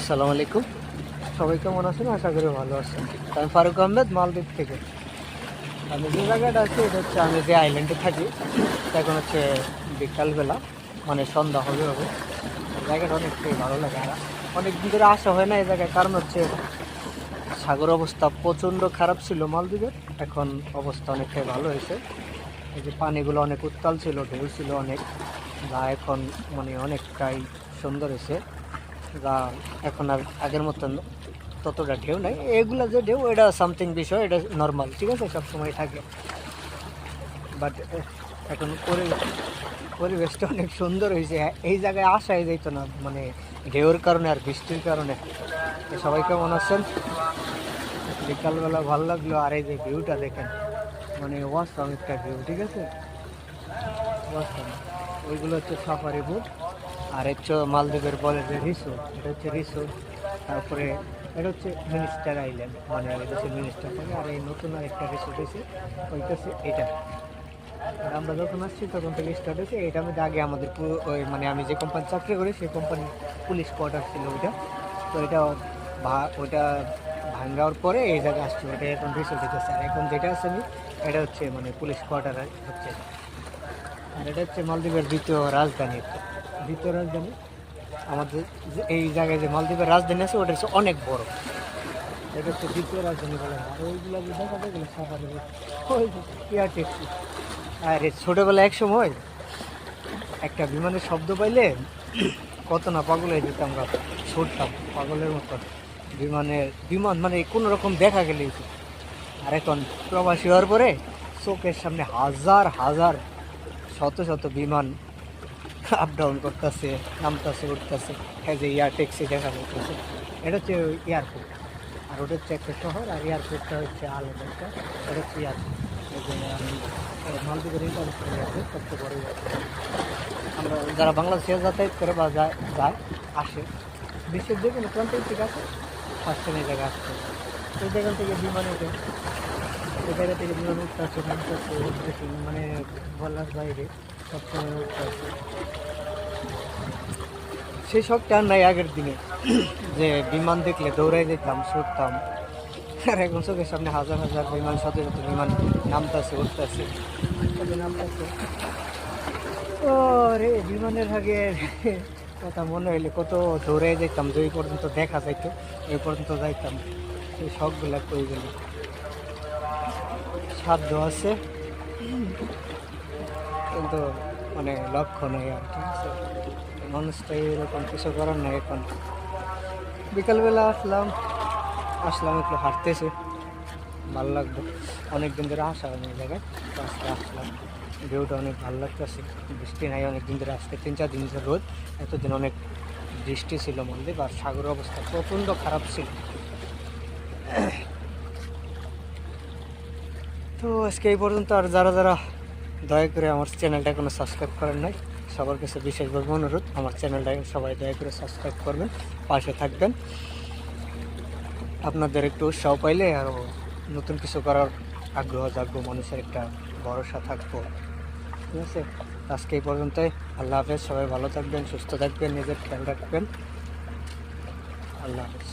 আসসালামু আলাইকুম। সবাই কেমন আছেন? আশা করি ভালো আছেন। আমি ফারুক আহমেদ, মালদ্বীপ থেকে। আমি যে জায়গাটা আছি এটা হচ্ছে আমি যে আইল্যান্ডে থাকি। এখন হচ্ছে বিকালবেলা, মানে সন্ধ্যা হবে। জায়গাটা অনেকটাই ভালো লাগে। আর অনেক দিন ধরে আসা হয় না এই জায়গায়, কারণ হচ্ছে সাগর অবস্থা প্রচণ্ড খারাপ ছিল মালদ্বীপের। এখন অবস্থা অনেকটাই ভালো হয়েছে। এই যে পানিগুলো অনেক উত্তাল ছিল, ঢেউ ছিল অনেক, যা এখন মানে অনেকটাই সুন্দর হয়েছে। যা এখন আর আগের মতন ততটা ঢেউ নাই। এগুলা যে ঢেউ, এটা সামথিং বিষয়, এটা নর্মাল, ঠিক আছে, সবসময় থাকে। বাট এখন পরিবেশটা অনেক সুন্দর হয়েছে। এই জায়গায় আসাই যাইতো না, মানে ঢেউর কারণে আর বৃষ্টির কারণে। সবাই কেমন আছেন? বিকালবেলা ভালো লাগলো। আর এই যে ভিউটা দেখেন, মানে ওয়াসাম একটা ভিউ, ঠিক আছে, ওয়াসাম। ওইগুলো হচ্ছে সাফারি বোট। আর হচ্ছে মালদ্বীপের বলে যে রিসোর্ট, এটা হচ্ছে রিসোর্ট। তারপরে এটা হচ্ছে মিনিস্টার আইল্যান্ড, মানে দেশের মিনিস্টার থাকে। আর এই নতুন আর একটা রিসোর্ট হয়েছে, ওইটাছে এটা। আর আমরা যখন আসছি তখন থেকে স্টার্ট হয়েছে। এটার মধ্যে আগে আমাদের ওই মানে আমি যে কোম্পানি চাকরি করি সেই কোম্পানির পুলিশ কোয়ার্টার ছিল ওইটা। তো এটা ওইটা ভাঙ্গাওয়ার পরে এই জায়গায় আসছে, ওটা এখন রিসোর্ট হচ্ছে। আর এখন যেটা আছে আমি, এটা হচ্ছে মানে পুলিশ কোয়ার্টার হচ্ছে। আর এটা হচ্ছে মালদ্বীপের দ্বিতীয় রাজধানী আমাদের। এই জায়গায় যে মালদ্বীপের রাজধানী আছে ওটা হচ্ছে অনেক বড়। এটা হচ্ছে দ্বিতীয় রাজধানী বলে। আর ওইগুলো যে দেখা যায় এগুলো সাফারি, ওই এয়ার ট্যাক্সি। আর ছোটোবেলায় এক সময় একটা বিমানের শব্দ পাইলে কত না পাগল হয়ে যেতাম আমরা, ছুটতাম পাগলের মতো। বিমান মানে কোনো রকম দেখা গেলেই। আর এখন প্রবাসী হওয়ার পরে চোখের সামনে হাজার হাজার শত শত বিমান আপ ডাউন করতেছে, নামতেছে, উঠতেছে। হ্যাঁ, যে এয়ার ট্যাক্সি দেখা যাচ্ছে, এটা হচ্ছে এয়ারপোর্ট। আর ওটা হচ্ছে একটা শহর, আর এয়ারপোর্টটা হচ্ছে আলাদা একটা, এটা হচ্ছে এয়ারপোর্ট। এই যে আমি মালদ্বীপের ইন্টারন্যাশনাল এয়ারপোর্ট, সবচেয়ে বড় এয়ারপোর্ট। আমরা যারা বাংলাদেশে যাতায়াত করে বা যায় আসে, বিশ্বের যে কোনো প্রান্তিক থেকে আসে, ফার্স্ট টাইম এই জায়গায় আসছে। সেই জায়গা থেকে বিমান উঠে, সেই জায়গা থেকে বিমান উঠতে আসছে, নামতে, মানে বলার বাইরে সবসময় উঠতে আসছে। সেই শখটা আর নাই আগের দিনে, যে বিমান দেখলে দৌড়াই যেতাম, ছুটতাম। আর এখন চোখের সামনে হাজার হাজার বিমান, শত শত বিমান নামতেছে, উঠতেছে, নামতেছে। ও রে, বিমানের আগে কথা মনে হইলে কত দৌড়ে যেতাম, যে পর্যন্ত দেখা যাইতো এই পর্যন্ত যাইতাম। সেই শখগুলা কই গেল। সাধ্য আছে কিন্তু মানে লক্ষ্য নেই, আর ঠিক আছে, মানুষটা এরকম কিছু করার নাই। এখন বিকালবেলা আসলাম একটু হাঁটতেছে, ভালো লাগতো। অনেকদিন ধরে আসা হয়নি এই জায়গায়, তো আজকে আসলাম। ভিউটা অনেক ভালো লাগতেছে। বৃষ্টি নাই অনেকদিন ধরে, আজকে 3-4 দিন ধরে রোদ। এতদিন অনেক বৃষ্টি ছিল মালদ্বীপ, আর সাগরের অবস্থা প্রচণ্ড খারাপ ছিল। তো আজকে এই পর্যন্ত। আর যারা যারা দয়া করে আমার চ্যানেলটা এখনো সাবস্ক্রাইব করেন নাই, সবার কাছে বিশেষভাবে অনুরোধ, আমার চ্যানেলটা সবাই দয়া করে সাবস্ক্রাইব করবেন, পাশে থাকবেন। আপনাদের একটু উৎসাহ পাইলে আরও নতুন কিছু করার আগ্রহ জাগবো, মানুষের একটা ভরসা থাকবো, ঠিক আছে। আজকে এই পর্যন্তই। আল্লাহ হাফেজ। সবাই ভালো থাকবেন, সুস্থ থাকবেন, নিজের খেয়াল রাখবেন। আল্লাহ হাফেজ।